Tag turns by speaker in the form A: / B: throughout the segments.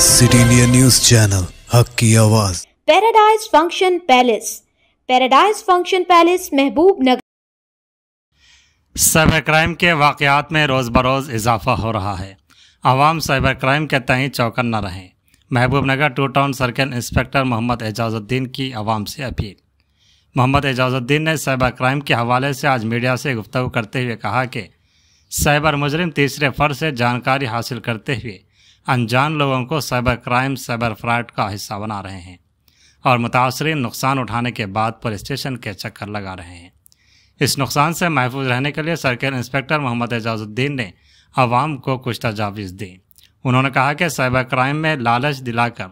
A: City India news channel हक की आवाज़।
B: पैराडाइज फंक्शन पैलेस महबूब नगर।
C: साइबर क्राइम के वाक़यात में रोज़ बरोज़ इजाफा हो रहा है। आवाम साइबर क्राइम के तय चौकन न रहें। Mahbub Nagar two town circle inspector Mohammed Ejazuddin की आवाम से अपील। मोहम्मद एजाजुद्दीन ने साइबर क्राइम के हवाले से आज मीडिया से गुफ्तगू करते हुए कहा कि साइबर मुजरिम तीसरे फर्द से जानकारी हासिल करते हुए अनजान लोगों को साइबर क्राइम साइबर फ्रॉड का हिस्सा बना रहे हैं और मुतासरीन नुकसान उठाने के बाद पुलिस स्टेशन के चक्कर लगा रहे हैं। इस नुकसान से महफूज रहने के लिए सर्कल इंस्पेक्टर मोहम्मद एजाजुद्दीन ने आवाम को कुछ तजावीज़ दी। उन्होंने कहा कि साइबर क्राइम में लालच दिलाकर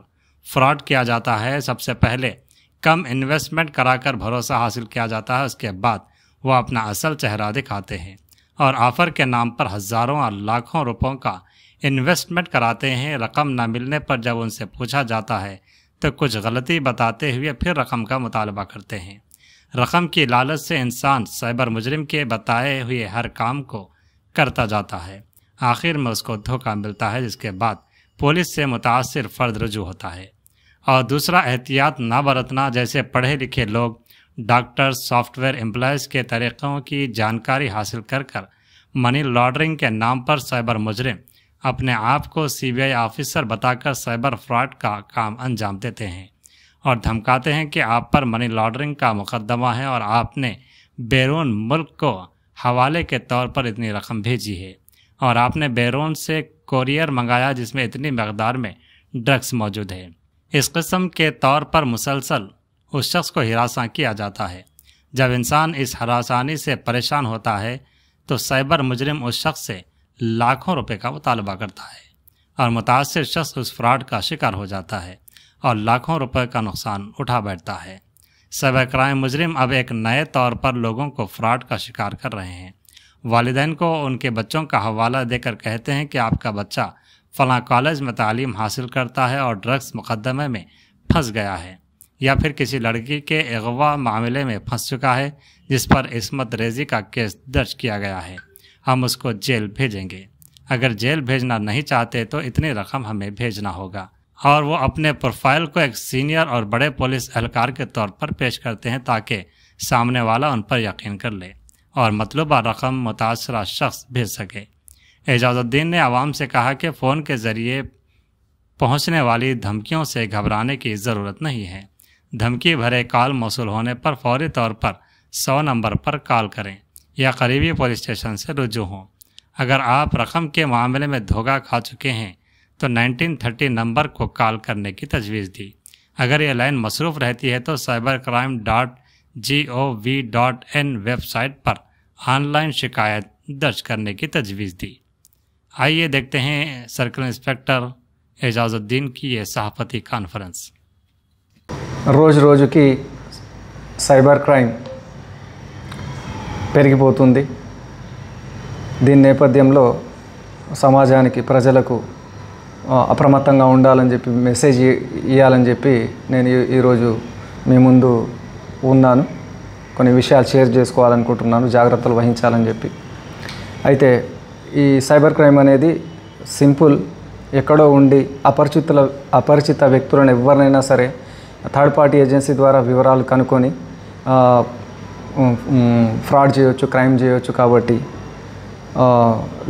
C: फ्रॉड किया जाता है। सबसे पहले कम इन्वेस्टमेंट कराकर भरोसा हासिल किया जाता है, उसके बाद वह अपना असल चेहरा दिखाते हैं और ऑफ़र के नाम पर हज़ारों और लाखों रुपयों का इन्वेस्टमेंट कराते हैं। रकम न मिलने पर जब उनसे पूछा जाता है तो कुछ गलती बताते हुए फिर रकम का मुतालबा करते हैं। रकम की लालच से इंसान साइबर मुजरिम के बताए हुए हर काम को करता जाता है। आखिर में उसको धोखा मिलता है, जिसके बाद पुलिस से मुतासिर फ़र्द रुजू होता है। और दूसरा, एहतियात ना बरतना। जैसे पढ़े लिखे लोग डॉक्टर, सॉफ्टवेयर एम्प्लॉयज़ के तरीक़ों की जानकारी हासिल कर मनी लॉन्ड्रिंग के नाम पर साइबर मुजरिम अपने आप को सीबीआई ऑफिसर बताकर साइबर फ्रॉड का काम अंजाम देते हैं और धमकाते हैं कि आप पर मनी लॉन्ड्रिंग का मुकदमा है और आपने बैरून मुल्क को हवाले के तौर पर इतनी रकम भेजी है और आपने बैरून से कोरियर मंगाया जिसमें इतनी मकदार में ड्रग्स मौजूद है। इस किस्म के तौर पर मुसलसल उस शख्स को हिरासा किया जाता है। जब इंसान इस हरासानी से परेशान होता है तो साइबर मुजरिम उस शख्स से लाखों रुपए का मुतालबा करता है और मुतासिर शख्स उस फ्रॉड का शिकार हो जाता है और लाखों रुपए का नुकसान उठा बैठता है। साइबर क्राइम मुजरिम अब एक नए तौर पर लोगों को फ्रॉड का शिकार कर रहे हैं। वालिदैन को उनके बच्चों का हवाला देकर कहते हैं कि आपका बच्चा फ़लाँ कॉलेज में तालीम हासिल करता है और ड्रग्स मुकदमे में फंस गया है, या फिर किसी लड़की के अगवा मामले में फंस चुका है जिस पर इस्मत रेजी का केस दर्ज किया गया है, हम उसको जेल भेजेंगे। अगर जेल भेजना नहीं चाहते तो इतनी रकम हमें भेजना होगा। और वो अपने प्रोफाइल को एक सीनियर और बड़े पुलिस एहलकार के तौर पर पेश करते हैं ताकि सामने वाला उन पर यकीन कर ले और मतलूबा रकम मुतासरा शख्स भेज सके। एजाजुद्दीन ने आवाम से कहा कि फ़ोन के ज़रिए पहुंचने वाली धमकियों से घबराने की ज़रूरत नहीं है। धमकी भरे कॉल मौसूल होने पर फौरी तौर पर 100 नंबर पर कॉल करें या करीबी पुलिस स्टेशन से रुजू हों। अगर आप रकम के मामले में धोखा खा चुके हैं तो 1930 नंबर को कॉल करने की तजवीज़ दी। अगर ये लाइन मसरूफ़ रहती है तो cybercrime.gov.in वेबसाइट पर ऑनलाइन शिकायत दर्ज करने की तजवीज़ दी। आइए देखते हैं सर्कल इंस्पेक्टर एजाजुद्दीन की ये सहाफ़ती कॉन्फ्रेंस।
D: रोज़ రోజుకి సైబర్ క్రైమ్ పెరిగిపోతుంది। దీని నేపథ్యంలో సమాజానికి ప్రజలకు అప్రమత్తంగా ఉండాలని చెప్పి మెసేజ్ ఇవ్వాలని చెప్పి నేను ఈరోజు మీ ముందు ఉన్నాను। కొన్ని విషయాలు షేర్ చేసుకోవాలనుకుంటున్నాను, జాగ్రత్తలు వహించాలని చెప్పి। అయితే ఈ సైబర్ క్రైమ్ అనేది సింపుల్, ఎక్కడో ఉండి అపరిచిత వ్యక్తులను ఎవరినైనా సరే థర్డ్ పార్టీ ఏజెన్సీ ద్వారా వివరాలు కనుక్కొని ఫ్రాడ్ చేయొచ్చు, క్రైమ్ చేయొచ్చు। కాబట్టి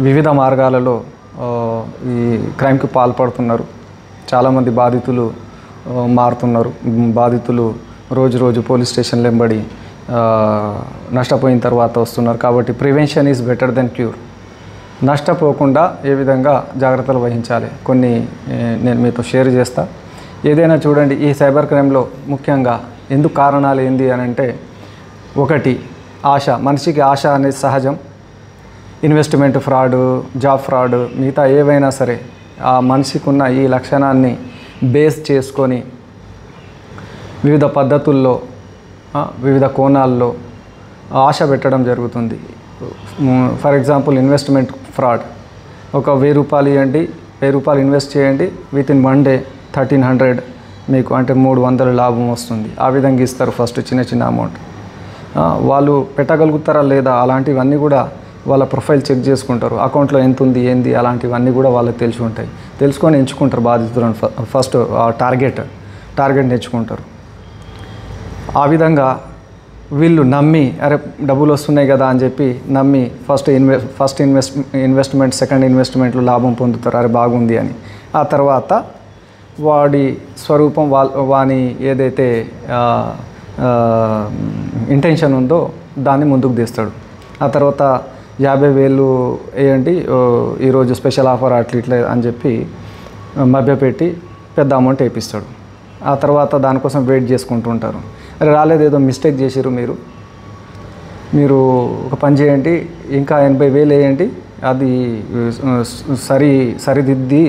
D: వివిధ మార్గాలలో ఈ క్రైమ్కి పాల్పడుతున్నారు। చాలామంది బాధితులు మారుతున్నారు। బాధితులు రోజు పోలీస్ స్టేషన్లు వెంబడి నష్టపోయిన తర్వాత వస్తున్నారు। కాబట్టి prevention is better than cure. నష్టపోకుండా ఏ విధంగా జాగ్రత్తలు వహించాలి కొన్ని నేను మీతో షేర్ చేస్తా। ఏదైనా చూడండి, ఈ సైబర్ క్రైమ్లో ముఖ్యంగా ఎందుకు కారణాలు ఏంది అని అంటే, ఒకటి ఆశ। మనిషికి ఆశ అనేది సహజం। ఇన్వెస్ట్మెంట్ ఫ్రాడ్, జాబ్ ఫ్రాడ్, మిగతా ఏవైనా సరే ఆ మనిషికి ఉన్న ఈ లక్షణాన్ని బేస్ చేసుకొని వివిధ పద్ధతుల్లో వివిధ కోణాల్లో ఆశ పెట్టడం జరుగుతుంది। ఫర్ ఎగ్జాంపుల్ ఇన్వెస్ట్మెంట్ ఫ్రాడ్, ఒక 1000 రూపాయలు ఇవ్వండి, 1000 రూపాయలు ఇన్వెస్ట్ చేయండి, వితిన్ 1 డే 1300 మీకు అంటే 300 లాభం వస్తుంది। ఆ విధంగా ఇస్తారు ఫస్ట్ చిన్న అమౌంట్। వాళ్ళు పెట్టగలుగుతారా లేదా అలాంటివన్నీ కూడా వాళ్ళ ప్రొఫైల్ చెక్ చేసుకుంటారు, అకౌంట్లో ఎంత ఉంది ఏంది అలాంటివన్నీ కూడా వాళ్ళకి తెలిసి ఉంటాయి. తెలుసుకొని ఎంచుకుంటారు బాధితులను. ఫస్ట్ టార్గెట్ ఎంచుకుంటారు. ఆ విధంగా వీళ్ళు నమ్మి అరే డబ్బులు వస్తున్నాయి కదా అని చెప్పి నమ్మి ఫస్ట్ ఇన్వెస్ట్మెంట్ సెకండ్ ఇన్వెస్ట్మెంట్లో లాభం పొందుతారు, అరే బాగుంది అని. ఆ తర్వాత వాడి స్వరూపం వాని ఏదైతే ఇంటెన్షన్ ఉందో దాన్ని ముందుకు తీస్తాడు. ఆ తర్వాత 50,000 వేయండి ఈరోజు స్పెషల్ ఆఫర్ అట్లా అని చెప్పి మభ్యపెట్టి పెద్ద అమౌంట్ వేయిస్తాడు. ఆ తర్వాత దానికోసం వెయిట్ చేసుకుంటూ ఉంటారు. అరే రాలేదు, ఏదో మిస్టేక్ చేసిరు, మీరు ఒక పని చేయండి, ఇంకా 80,000 వేయండి, అది సరిదిద్ది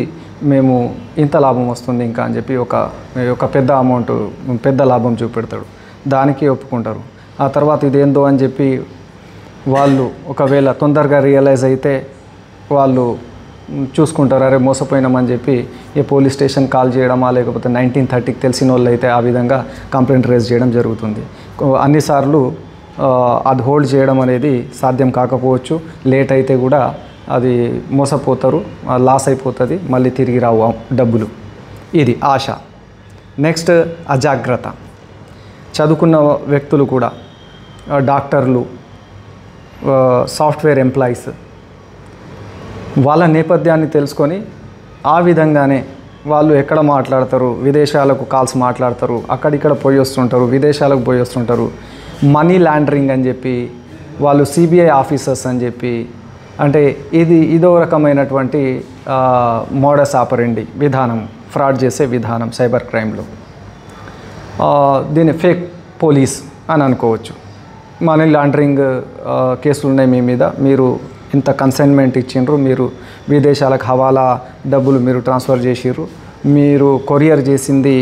D: మేము ఇంత లాభం వస్తుంది ఇంకా అని చెప్పి ఒక పెద్ద లాభం చూపెడతాడు. దానికి ఒప్పుకుంటారు. ఆ తర్వాత ఇదేందో అని చెప్పి వాళ్ళు ఒకవేళ తొందరగా రియలైజ్ అయితే వాళ్ళు చూసుకుంటారు, అరే మోసపోయినామని చెప్పి ఏ పోలీస్ స్టేషన్ కాల్ చేయడమా లేకపోతే 1930కి తెలిసిన వాళ్ళు అయితే ఆ విధంగా కంప్లైంట్ రేజ్ చేయడం జరుగుతుంది. అన్నిసార్లు అది హోల్డ్ చేయడం అనేది సాధ్యం కాకపోవచ్చు, లేట్ అయితే కూడా అది మోసపోతారు, లాస్ అయిపోతుంది, మళ్ళీ తిరిగి రావు డబ్బులు. ఇది ఆశ. నెక్స్ట్ అజాగ్రత్త. చదువుకున్న వ్యక్తులు కూడా, డాక్టర్లు, సాఫ్ట్వేర్ ఎంప్లాయీస్ వాళ్ళ నేపథ్యాన్ని తెలుసుకొని ఆ విధంగానే వాళ్ళు ఎక్కడ మాట్లాడతారు, విదేశాలకు కాల్స్ మాట్లాడతారు, అక్కడిక్కడ పోయి వస్తుంటారు, విదేశాలకు పోయి వస్తుంటారు. మనీ లాండరింగ్ అని చెప్పి వాళ్ళు సిబిఐ ఆఫీసర్స్ అని చెప్పి, అంటే ఇదో రకమైనటువంటి మోడస్ ఆపరెండి విధానం, ఫ్రాడ్ చేసే విధానం సైబర్ క్రైమ్లో. దీన్ని ఫేక్ పోలీస్ అని అనుకోవచ్చు. మనీ లాండరింగ్ కేసులు ఉన్నాయి మీ మీద, మీరు ఇంత కన్సైన్మెంట్ ఇచ్చిండ్రు, మీరు విదేశాలకు హవాలా డబ్బులు మీరు ట్రాన్స్ఫర్ చేసిర్రు, మీరు కొరియర్ చేసింది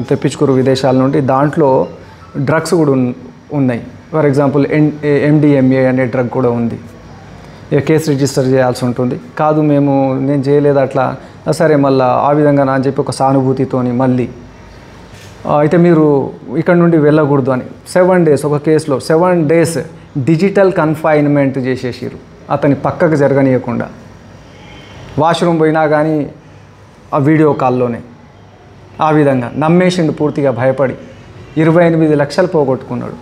D: తెప్పించుకోరు విదేశాల నుండి, దాంట్లో డ్రగ్స్ కూడా ఉన్నాయి. ఫర్ ఎగ్జాంపుల్ MDMA అనే డ్రగ్ కూడా ఉంది. కేసు రిజిస్టర్ చేయాల్సి ఉంటుంది. కాదు నేను చేయలేదు అట్లా, సరే మళ్ళీ ఆ విధంగా అని చెప్పి ఒక సానుభూతితోని మళ్ళీ అయితే మీరు ఇక్కడ నుండి వెళ్ళకూడదు అని 7 days, ఒక కేసులో 7 days డిజిటల్ కన్ఫైన్మెంట్ చేసేసారు, అతని పక్కకు జరగనీయకుండా. వాష్రూమ్ పోయినా కానీ ఆ వీడియో కాల్లోనే. ఆ విధంగా నమ్మేసిండు పూర్తిగా భయపడి. 28 లక్షలు పోగొట్టుకున్నాడు.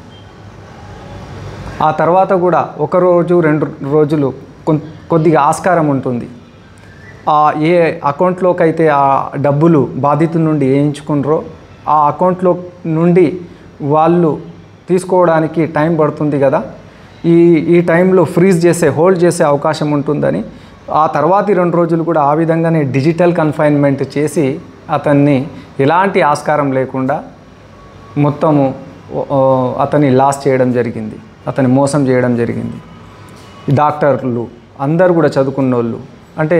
D: ఆ తర్వాత కూడా 1 రోజు 2 రోజులు కొద్దిగా ఆస్కారం ఉంటుంది. ఏ అకౌంట్లోకి అయితే ఆ డబ్బులు బాధితుల నుండి వేయించుకున్నారో ఆ అకౌంట్లో నుండి వాళ్ళు తీసుకోవడానికి టైం పడుతుంది కదా, ఈ టైంలో హోల్డ్ చేసే అవకాశం ఉంటుందని ఆ తర్వాతి 2 రోజులు కూడా ఆ విధంగానే డిజిటల్ కన్ఫైన్మెంట్ చేసి అతన్ని ఎలాంటి ఆస్కారం లేకుండా మొత్తము అతన్ని లాస్ చేయడం జరిగింది, అతన్ని మోసం చేయడం జరిగింది. డాక్టర్లు అందరూ కూడా చదువుకున్న వాళ్ళు. అంటే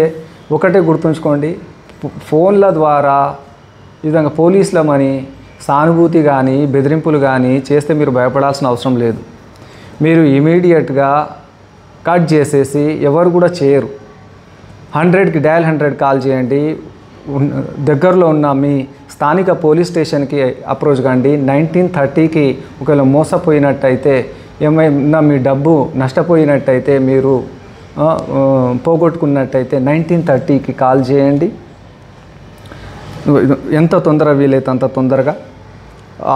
D: ఒకటే గుర్తుంచుకోండి, ఫోన్ల ద్వారా ఈ విధంగా పోలీసులమని సానుభూతి కానీ బెదిరింపులు కానీ చేస్తే మీరు భయపడాల్సిన అవసరం లేదు. మీరు ఇమీడియట్గా కట్ చేసేసి ఎవరు కూడా చేయరు. 100కి డయల్ 100 కాల్ చేయండి. దగ్గరలో ఉన్న మీ స్థానిక పోలీస్ స్టేషన్కి అప్రోచ్ కండి. 1930కి ఒకవేళ మోసపోయినట్టయితే, ఏమైనా మీ డబ్బు నష్టపోయినట్టయితే, మీరు పోగొట్టుకున్నట్టయితే 1930కి కాల్ చేయండి. ఎంత తొందరగా వీలైతే అంత తొందరగా.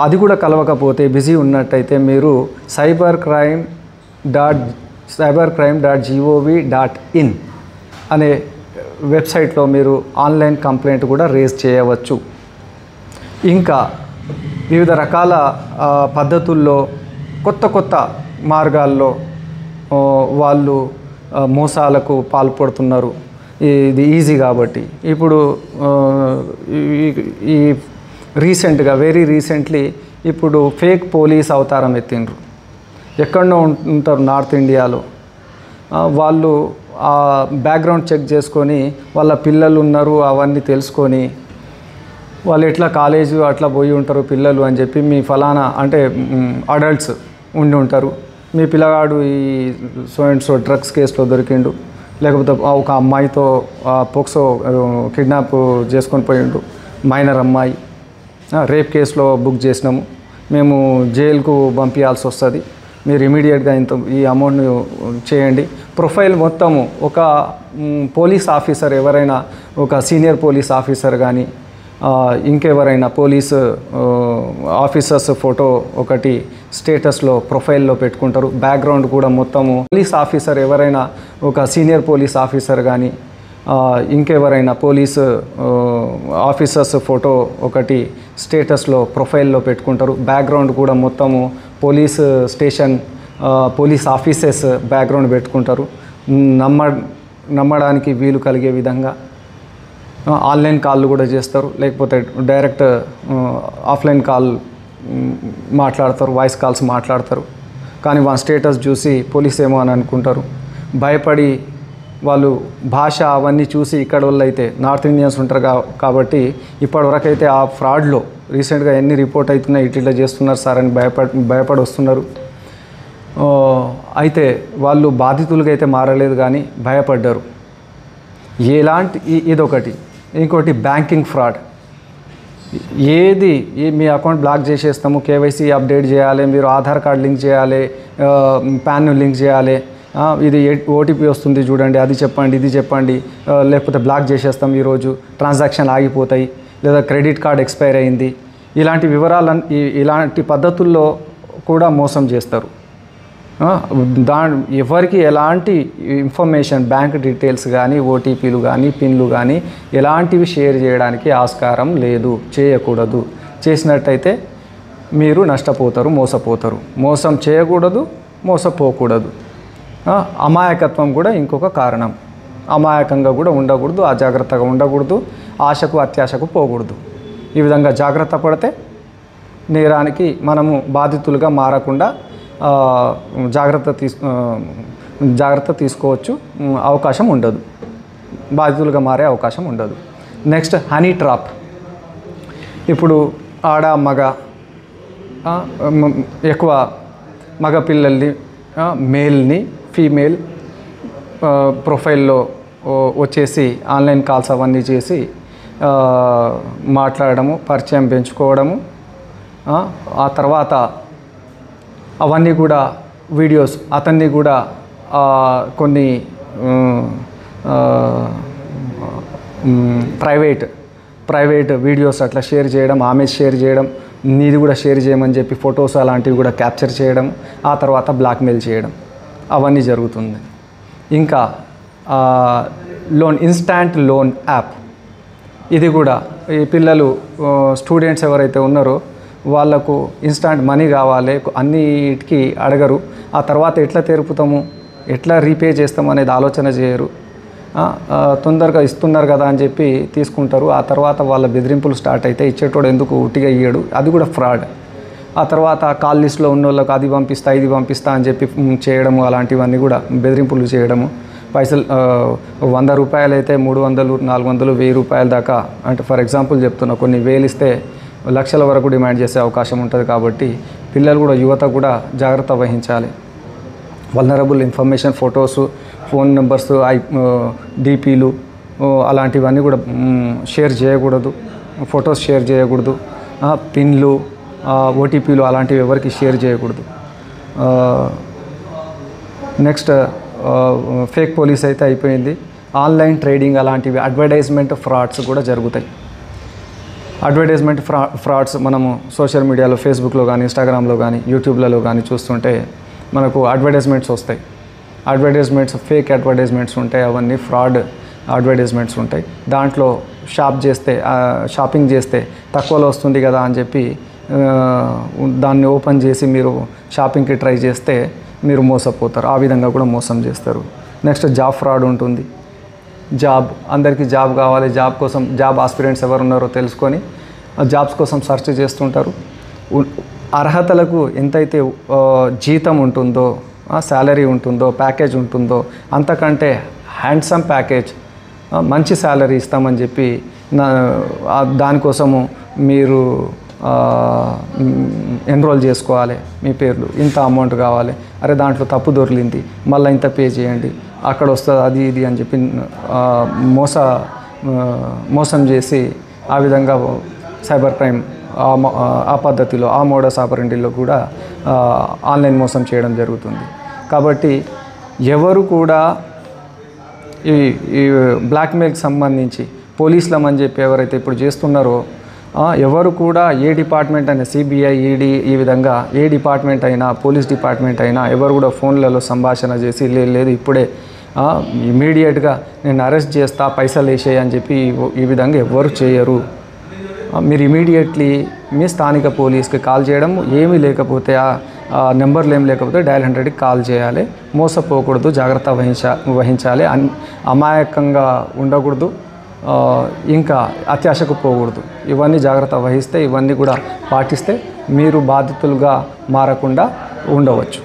D: అది కూడా కలవకపోతే బిజీ ఉన్నట్టయితే మీరు cybercrime.gov.in అనే వెబ్సైట్లో మీరు ఆన్లైన్ కంప్లైంట్ కూడా రేజ్ చేయవచ్చు. ఇంకా వివిధ రకాల పద్ధతుల్లో కొత్త మార్గాల్లో వాళ్ళు మోసాలకు పాల్పడుతున్నారు. ఇది ఈజీ కాబట్టి. ఇప్పుడు ఈ వెరీ రీసెంట్లీ ఇప్పుడు ఫేక్ పోలీస్ అవతారం ఎత్తిండ్రు. ఎక్కడో ఉంటారు నార్త్ ఇండియాలో. వాళ్ళు ఆ బ్యాక్గ్రౌండ్ చెక్ చేసుకొని వాళ్ళ పిల్లలు ఉన్నారు అవన్నీ తెలుసుకొని, వాళ్ళు ఎట్లా కాలేజు అట్లా పోయి ఉంటారు పిల్లలు అని చెప్పి, మీ ఫలానా అంటే అడల్ట్స్ ఉండి ఉంటారు, మీ పిల్లగాడు ఈ సో డ్రగ్స్ కేసులో దొరికిండు, లేకపోతే ఒక అమ్మాయితో పోక్సో కిడ్నాప్ చేసుకొని పోయిండు, మైనర్ అమ్మాయి, రేప్ కేసులో బుక్ చేసినాము, మేము జైలుకు పంపించాల్సి వస్తుంది, మీరు ఇమీడియట్గా ఈ అమౌంట్ని చేయండి, ప్రొఫైల్ మొత్తము ఒక పోలీస్ ఆఫీసర్ ఎవరైనా ఒక సీనియర్ పోలీస్ ఆఫీసర్ కానీ ఇంకెవరైనా పోలీసు ఆఫీసర్స్ ఫోటో ఒకటి స్టేటస్లో ప్రొఫైల్లో పెట్టుకుంటారు. బ్యాక్గ్రౌండ్ కూడా మొత్తము పోలీస్ ఆఫీసర్ ఎవరైనా ఒక సీనియర్ పోలీస్ ఆఫీసర్ కానీ ఇంకెవరైనా పోలీసు ఆఫీసర్స్ ఫోటో ఒకటి స్టేటస్లో ప్రొఫైల్లో పెట్టుకుంటారు. బ్యాక్గ్రౌండ్ కూడా మొత్తము police station police offices background పెట్టుకుంటారు. నమ్మడానికి వీలు కలిగే విధంగా ఆన్లైన్ కాళ్ళు కూడా చేస్తారు, లేకపోతే డైరెక్ట్ ఆఫ్లైన్ కాల్ మాట్లాడతారు, వాయిస్ కాల్స్ మాట్లాడతారు. కానీ వాళ్ళ స్టేటస్ చూసి పోలీస్ ఏమో అని అనుకుంటారు. భయపడి వాళ్ళు భాష అవన్నీ చూసి ఇక్కడ వాళ్ళు అయితే నార్త్ ఇండియన్స్ ఉంటారు కాబట్టి ఇప్పటివరకు అయితే ఆ ఫ్రాడ్లో రీసెంట్గా ఎన్ని రిపోర్ట్ అవుతున్నాయి ఇట్లా చేస్తున్నారు సార్ అని భయపడి వస్తున్నారు. అయితే వాళ్ళు బాధితులుగా అయితే మారలేదు కానీ భయపడ్డారు. ఎలాంటి ఇదొకటి. ఇంకోటి బ్యాంకింగ్ ఫ్రాడ్. మీ అకౌంట్ బ్లాక్ చేసేస్తాము, కేవైసీ అప్డేట్ చేయాలి, మీరు ఆధార్ కార్డ్ లింక్ చేయాలి, పాన్ లింక్ చేయాలి, ఇది ఓటీపీ వస్తుంది చూడండి, అది చెప్పండి, ఇది చెప్పండి, లేకపోతే బ్లాక్ చేసేస్తాం, ఈరోజు ట్రాన్సాక్షన్ ఆగిపోతాయి, లేదా క్రెడిట్ కార్డ్ ఎక్స్పైర్ అయింది, ఇలాంటి వివరాలను ఇలాంటి పద్ధతుల్లో కూడా మోసం చేస్తారు. ఎవరికి ఎలాంటి ఇన్ఫర్మేషన్ బ్యాంక్ డీటెయిల్స్ కానీ ఓటీపీలు కానీ పిన్లు కానీ ఎలాంటివి షేర్ చేయడానికి ఆస్కారం లేదు, చేయకూడదు. చేసినట్టయితే మీరు నష్టపోతారు, మోసపోతారు. మోసం చేయకూడదు, మోసపోకూడదు. అమాయకత్వం కూడా ఇంకొక కారణం. అమాయకంగా కూడా ఉండకూడదు, అజాగ్రత్తగా ఉండకూడదు, ఆశకు అత్యాశకు పోకూడదు. ఈ విధంగా జాగ్రత్త పడితే నేరానికి మనము బాధితులుగా మారకుండా జాగ్రత్త తీసుకోవచ్చు, అవకాశం ఉండదు, బాధితులుగా మారే అవకాశం ఉండదు. Next honey trap. ఇప్పుడు ఆడ మగ ఎక్కువ మగ పిల్లల్ని మేల్ని ఫీమేల్ ప్రొఫైల్లో వచ్చేసి ఆన్లైన్ కాల్స్ అవన్నీ చేసి మాట్లాడము, పరిచయం పెంచుకోవడము, ఆ తర్వాత అవన్నీ కూడా వీడియోస్ అతన్ని కూడా కొన్ని ప్రైవేట్ వీడియోస్ అట్లా షేర్ చేయడం, ఆమె షేర్ చేయడం, నీది కూడా షేర్ చేయమని చెప్పి ఫొటోస్ అలాంటివి కూడా క్యాప్చర్ చేయడం, ఆ తర్వాత బ్లాక్మెయిల్ చేయడం, అవన్నీ జరుగుతుంది. ఇంకా ఇన్స్టాంట్ లోన్ యాప్. ఇది కూడా ఈ పిల్లలు స్టూడెంట్స్ ఎవరైతే ఉన్నారో వాళ్ళకు ఇన్స్టాంట్ మనీ కావాలి, అన్నిటికీ అడగరు. ఆ తర్వాత ఎట్లా తెరుపుతాము, ఎట్లా రీపే చేస్తాము అనేది ఆలోచన చేయరు. తొందరగా ఇస్తున్నారు కదా అని చెప్పి తీసుకుంటారు. ఆ తర్వాత వాళ్ళ బెదిరింపులు స్టార్ట్ అయితే ఇచ్చేటోడు ఎందుకు ఉట్టిగా ఇయ్యడు, అది కూడా ఫ్రాడ్. ఆ తర్వాత కాల్ లిస్ట్లో ఉన్న వాళ్ళకు అది పంపిస్తా ఇది పంపిస్తా అని చెప్పి చేయడము, అలాంటివన్నీ కూడా బెదిరింపులు చేయడము. పైసలు 100 రూపాయలు అయితే 300, 400, 1000 రూపాయల దాకా, అంటే ఫర్ ఎగ్జాంపుల్ చెప్తున్నా, కొన్ని వేలు ఇస్తే లక్షల వరకు డిమాండ్ చేసే అవకాశం ఉంటుంది. కాబట్టి పిల్లలు కూడా, యువత కూడా జాగ్రత్త వహించాలి. Vulnerable information, photos, phone numbers, డీపీలు అలాంటివన్నీ కూడా షేర్ చేయకూడదు. ఫొటోస్ షేర్ చేయకూడదు. పిన్లు, ఓటీపీలు అలాంటివి ఎవరికి షేర్ చేయకూడదు. నెక్స్ట్ ఫేక్ పోలీస్ అయితే అయిపోయింది. ఆన్లైన్ ట్రేడింగ్ అలాంటివి, అడ్వర్టైజ్మెంట్ ఫ్రాడ్స్ కూడా జరుగుతాయి. అడ్వర్టైజ్మెంట్ ఫ్రాడ్స్ మనము సోషల్ మీడియాలో, ఫేస్బుక్లో కానీ, ఇన్స్టాగ్రామ్లో కానీ, యూట్యూబ్లలో కానీ చూస్తుంటే మనకు అడ్వర్టైజ్మెంట్స్ వస్తాయి. అడ్వర్టైజ్మెంట్స్, ఫేక్ అడ్వర్టైజ్మెంట్స్ ఉంటాయి, అవన్నీ ఫ్రాడ్ అడ్వర్టైజ్మెంట్స్ ఉంటాయి. దాంట్లో షాపింగ్ చేస్తే తక్కువలో వస్తుంది కదా అని చెప్పి దాన్ని ఓపెన్ చేసి మీరు షాపింగ్కి ట్రై చేస్తే మీరు మోసపోతారు. ఆ విధంగా కూడా మోసం చేస్తారు. నెక్స్ట్ జాబ్ ఫ్రాడ్ ఉంటుంది. అందరికీ జాబ్ కావాలి, జాబ్ ఆస్పిరెంట్స్ ఎవరు ఉన్నారో తెలుసుకొని జాబ్స్ కోసం సెర్చ్ చేస్తుంటారు. అర్హతలకు ఎంతైతే జీతం ఉంటుందో, శాలరీ ఉంటుందో, ప్యాకేజ్ ఉంటుందో, అంతకంటే హ్యాండ్సమ్ ప్యాకేజ్, మంచి శాలరీ ఇస్తామని చెప్పి దానికోసము మీరు ఎన్రోల్ చేసుకోవాలి. మీ పేర్లు ఇంత అమౌంట్ కావాలి, అరే దాంట్లో తప్పు దొరికింది, మళ్ళీ ఇంత పే చేయండి, అక్కడ వస్తుంది అది ఇది అని చెప్పి మోసం చేసి ఆ విధంగా సైబర్ క్రైమ్ ఆ పద్ధతిలో, ఆ మోడస్ ఆపరెండిలో కూడా ఆన్లైన్ మోసం చేయడం జరుగుతుంది. కాబట్టి ఎవరు కూడా ఈ బ్లాక్మెయిల్కి సంబంధించి పోలీసులమని చెప్పి ఎవరైతే ఇప్పుడు చేస్తున్నారో ఎవరు కూడా ఏ డిపార్ట్మెంట్ అయినా సిబిఐ ఈడీ ఈ విధంగా ఏ డిపార్ట్మెంట్ అయినా పోలీస్ డిపార్ట్మెంట్ అయినా ఎవరు కూడా ఫోన్లలో సంభాషణ చేసి లేదు ఇప్పుడే ఇమీడియట్గా నేను అరెస్ట్ చేస్తా పైసలు వేసేయి అని చెప్పి ఈ విధంగా ఎవరు చేయరు. మీరు ఇమీడియట్లీ మీ స్థానిక పోలీస్కి కాల్ చేయడం, ఏమీ లేకపోతే నెంబర్లు ఏం లేకపోతే డయల్ 100కి కాల్ చేయాలి. మోసపోకూడదు, జాగ్రత్త వహించాలి, అమాయకంగా ఉండకూడదు, ఇంకా అత్యాశకు పోకూడదు. ఇవన్నీ జాగ్రత్త వహిస్తే, ఇవన్నీ కూడా పాటిస్తే మీరు బాధితులుగా మారకుండా ఉండవచ్చు.